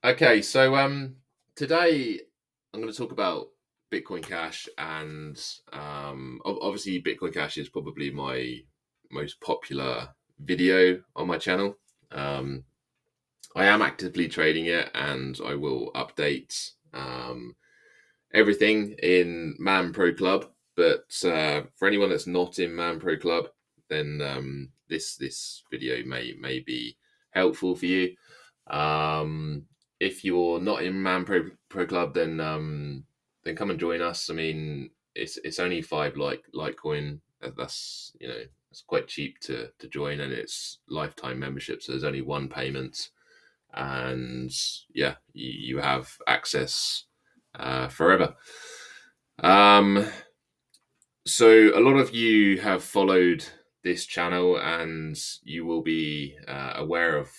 Okay, so today I'm going to talk about Bitcoin Cash, and obviously Bitcoin Cash is probably my most popular video on my channel. Um, I am actively trading it, and I will update everything in MAM Pro Club. But for anyone that's not in MAM Pro Club, then this video may be helpful for you. Um, if you're not in Man Pro Club, then come and join us. I mean, it's only five Litecoin. That's it's quite cheap to join, and it's lifetime membership. So there's only one payment, and yeah, you have access forever. So a lot of you have followed this channel, and you will be aware of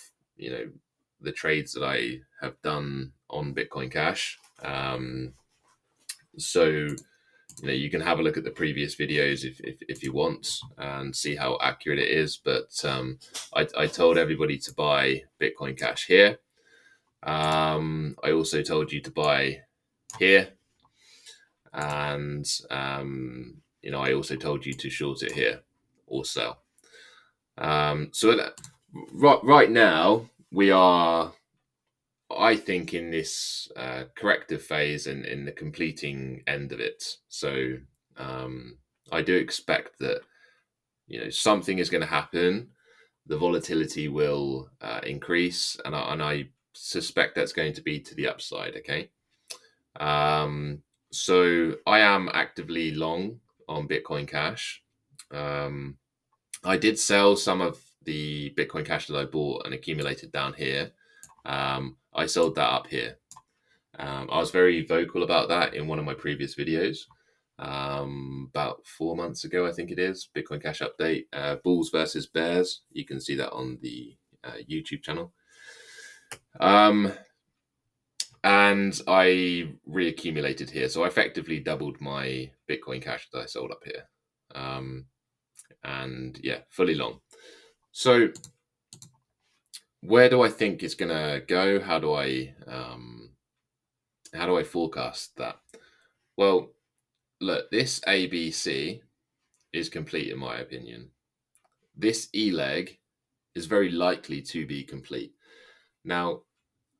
the trades that I have done on Bitcoin Cash. So you can have a look at the previous videos if you want and see how accurate it is. But I told everybody to buy Bitcoin Cash here. I also told you to buy here, and I also told you to short it here or sell. So right now we are, I think, in this corrective phase and in the completing end of it. So I do expect that something is going to happen. The volatility will increase, and I suspect that's going to be to the upside. Okay, so I am actively long on Bitcoin Cash. I did sell some of the Bitcoin Cash that I bought and accumulated down here. I sold that up here. I was very vocal about that in one of my previous videos. About 4 months ago, I think it is, Bitcoin Cash update, bulls versus bears. You can see that on the YouTube channel. And I reaccumulated here. So I effectively doubled my Bitcoin Cash that I sold up here. And yeah, fully long. So where do I think it's going to go? How do I forecast that? Well, look, this ABC is complete in my opinion. This E leg is very likely to be complete. Now,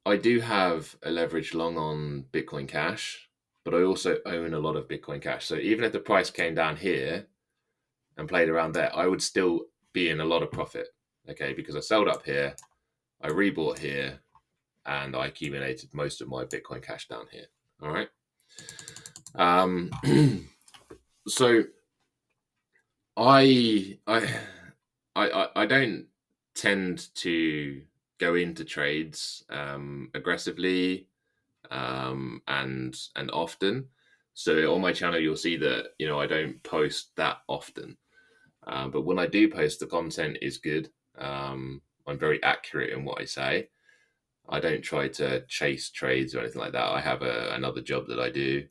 I do have a leverage long on Bitcoin Cash, but I also own a lot of Bitcoin Cash. So even if the price came down here and played around there, I would still be in a lot of profit. Okay, because I sold up here, I rebought here, and I accumulated most of my Bitcoin Cash down here. All right. So I don't tend to go into trades aggressively and often. So on my channel, you'll see that I don't post that often, but when I do post, the content is good. I'm very accurate in what I say. I don't try to chase trades or anything like that. I have another job that I do.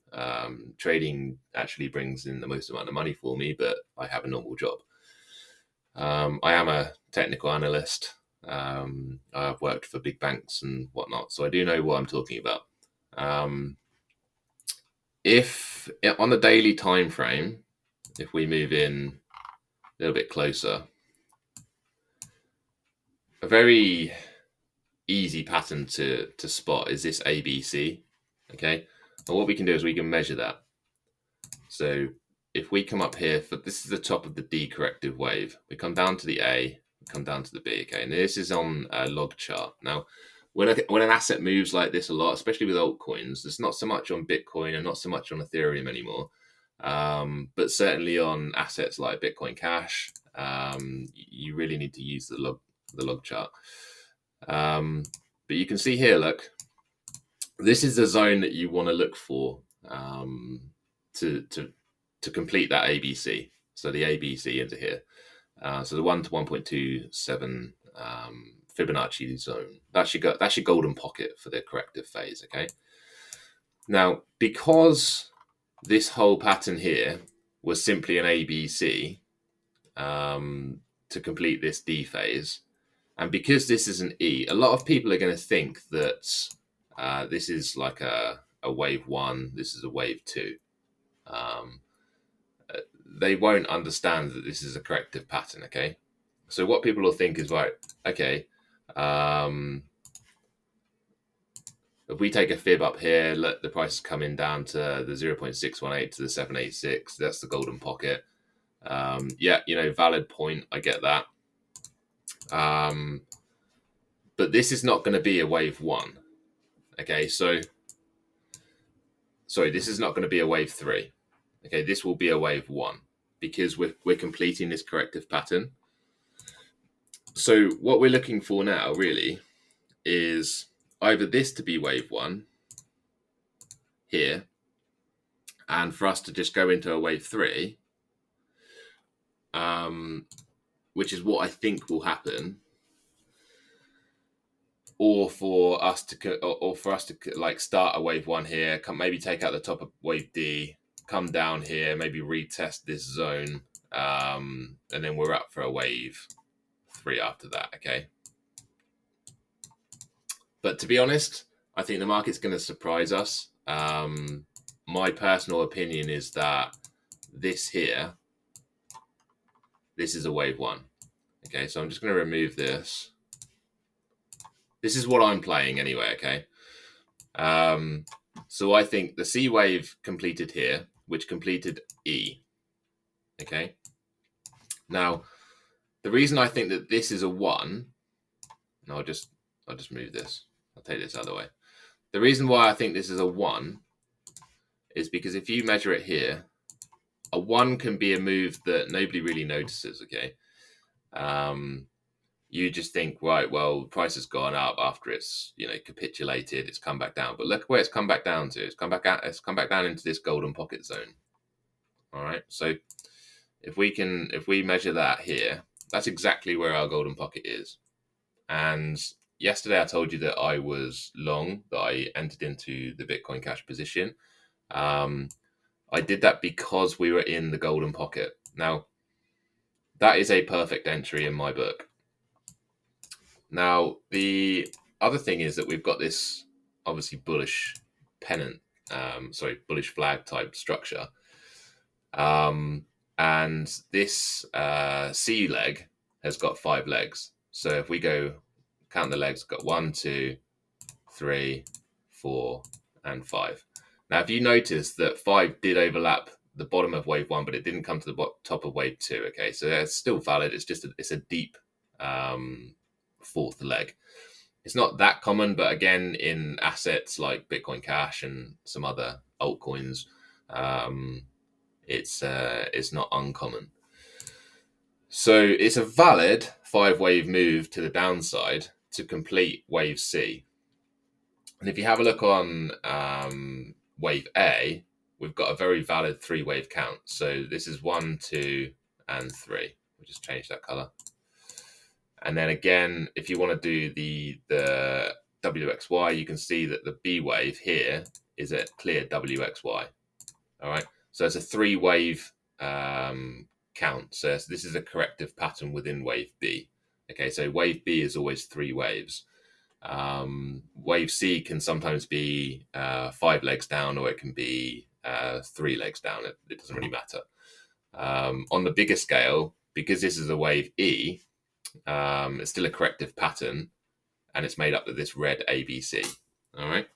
Trading actually brings in the most amount of money for me, but I have a normal job. I am a technical analyst. I've worked for big banks and whatnot, so I do know what I'm talking about. If on the daily time frame, if we move in a little bit closer, a very easy pattern to spot is this ABC. Okay, and what we can do is we can measure that. So if we come up here, this is the top of the D corrective wave, we come down to the A, we come down to the B. Okay, and this is on a log chart. Now, when an asset moves like this a lot, especially with altcoins, it's not so much on Bitcoin and not so much on Ethereum anymore, but certainly on assets like Bitcoin Cash, you really need to use the log chart. But you can see here, look, this is the zone that you want to look for to complete that ABC. So the ABC into here. So the 1 to 1.27 Fibonacci zone. That's your golden pocket for the corrective phase. Okay. Now, because this whole pattern here was simply an ABC to complete this D phase, and because this is an E, a lot of people are going to think that This is like a wave 1. This is a wave 2. Um, they won't understand that this is a corrective pattern, okay? So what people will think is, right, okay, if we take a fib up here, let the price is coming down to the 0.618 to the 786, that's the golden pocket. Yeah, valid point, I get that. But this is not going to be a wave 1, okay? So, sorry, this is not going to be a wave 3. Okay, this will be a wave 1 because we're completing this corrective pattern. So what we're looking for now really is either this to be wave 1 here, and for us to just go into a wave 3, which is what I think will happen, or for us to like start a wave 1 here, maybe take out the top of wave D, come down here, maybe retest this zone, and then we're up for a wave 3 after that, okay? But to be honest, I think the market's going to surprise us. My personal opinion is that this here, this is a wave 1. Okay, so I'm just going to remove this. This is what I'm playing anyway, okay? So I think the C wave completed here, which completed E. Okay. Now, the reason I think that this is a 1, and I'll just move this. I'll take this out of the way. The reason why I think this is a 1 is because if you measure it here, a 1 can be a move that nobody really notices, okay? You just think, right, well, the price has gone up after it's, capitulated, it's come back down. But look where it's come back down to. It's come back down into this golden pocket zone. All right. So if we measure that here, that's exactly where our golden pocket is. And yesterday I told you that I was long, that I entered into the Bitcoin Cash position. I did that because we were in the golden pocket. Now, that is a perfect entry in my book. Now, the other thing is that we've got this obviously bullish pennant, bullish flag type structure. And this C leg has got 5 legs. So if we go count the legs, got 1, 2, 3, 4, and 5. Now, if you notice that 5 did overlap the bottom of wave 1, but it didn't come to the top of wave 2. Okay, so it's still valid. It's just it's a deep 4th leg. It's not that common, but again, in assets like Bitcoin Cash and some other altcoins, it's not uncommon. So it's a valid 5-wave move to the downside to complete wave C. And if you have a look on wave A, we've got a very valid 3-wave count. So this is 1, 2, and 3. We'll just change that color. And then again, if you want to do the WXY, you can see that the B wave here is a clear WXY. All right. So it's a 3-wave count. So this is a corrective pattern within wave B. Okay. So wave B is always 3 waves. Wave C can sometimes be 5 legs down, or it can be 3 legs down. It doesn't really matter. On the bigger scale, because this is a wave E, it's still a corrective pattern, and it's made up of this red ABC. All right.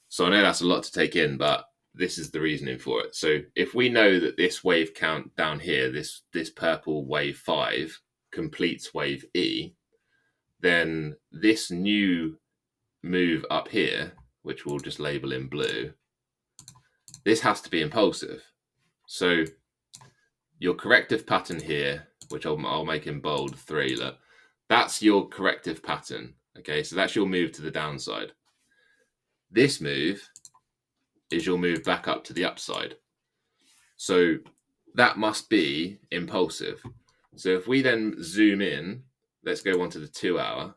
So I know that's a lot to take in, but this is the reasoning for it. So if we know that this wave count down here, this purple wave 5 completes wave E, then this new move up here, which we'll just label in blue, this has to be impulsive. So your corrective pattern here, which I'll make in bold 3, look, that's your corrective pattern. Okay, so that's your move to the downside. This move is your move back up to the upside. So that must be impulsive. So if we then zoom in, let's go on to the 2-hour,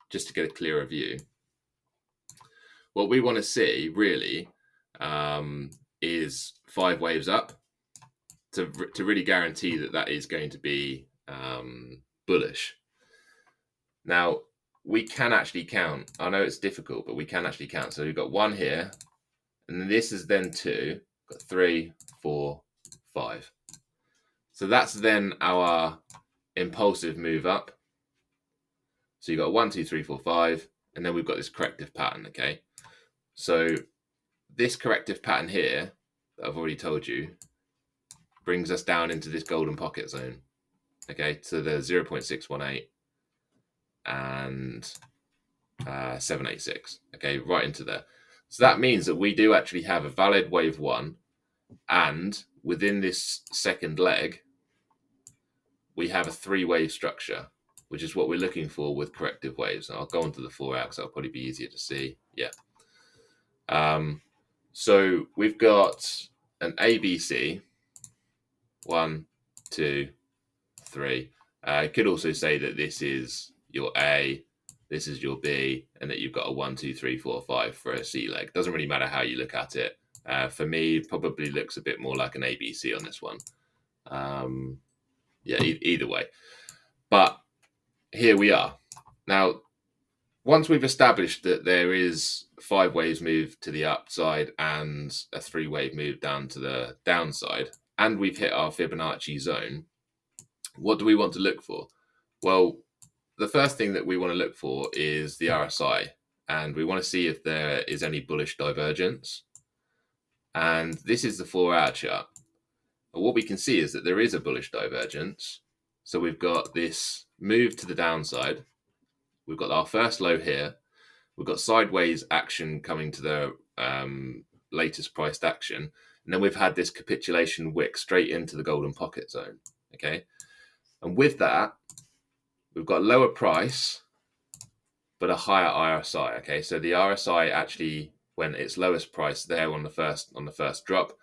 just to get a clearer view. What we want to see really is 5 waves up to really guarantee that is going to be bullish. Now, we can actually count. I know it's difficult, but we can actually count. So we've got 1 here, and then this is then 2, got 3, 4, 5. So that's then our impulsive move up. So you've got 1, 2, 3, 4, 5, and then we've got this corrective pattern, okay? So this corrective pattern here, that I've already told you, brings us down into this golden pocket zone, okay? To the 0.618 and 786, okay? Right into there. So that means that we do actually have a valid wave 1, and within this second leg, we have a 3-wave structure, which is what we're looking for with corrective waves. I'll go on to the 4 hour because that'll probably be easier to see. Yeah. So we've got an ABC, 1, 2, 3. I could also say that this is your A, this is your B, and that you've got a 1, 2, 3, 4, 5 for a C leg. Doesn't really matter how you look at it. For me, it probably looks a bit more like an ABC on this one. Yeah, either way. But here we are. Now, once we've established that there is 5 waves move to the upside and a 3-wave move down to the downside, and we've hit our Fibonacci zone, what do we want to look for? Well, the first thing that we want to look for is the RSI, and we want to see if there is any bullish divergence. And this is the 4-hour chart. And what we can see is that there is a bullish divergence. So we've got this move to the downside. We've got our first low here. We've got sideways action coming to the latest priced action. And then we've had this capitulation wick straight into the golden pocket zone. Okay. And with that, we've got lower price, but a higher RSI. Okay. So the RSI actually went its lowest price there on the first drop.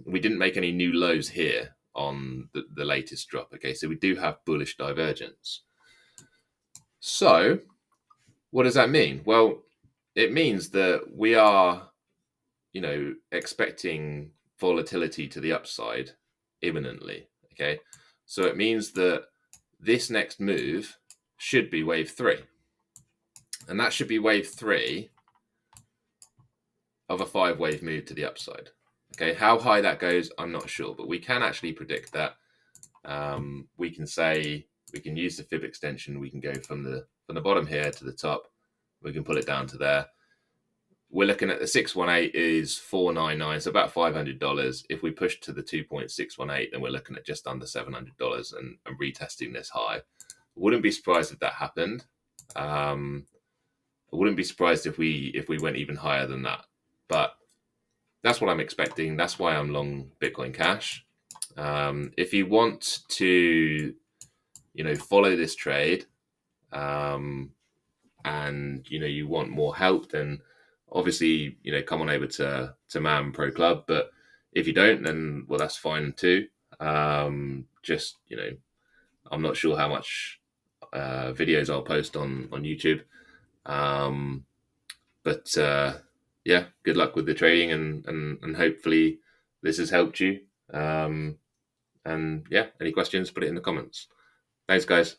We didn't make any new lows here on the latest drop. Okay. So we do have bullish divergence. So what does that mean? Well, it means that we are, expecting volatility to the upside imminently. Okay. So it means that this next move should be wave 3. And that should be wave 3 of a 5-wave move to the upside. Okay. How high that goes, I'm not sure, but we can actually predict that. We can say, we can use the fib extension. We can go from the bottom here to the top. We can pull it down to there. We're looking at the 618 is 499, so about $500. If we push to the 2.618, then we're looking at just under $700 and retesting this high. I wouldn't be surprised if that happened. I wouldn't be surprised if we went even higher than that. But that's what I'm expecting. That's why I'm long Bitcoin Cash. If you want to, follow this trade, and you want more help, then obviously, come on over to MAM Pro Club. But if you don't, then, well, that's fine too. Just, I'm not sure how much videos I'll post on YouTube. But yeah, good luck with the trading, and hopefully this has helped you. And yeah, any questions, put it in the comments. Thanks, guys.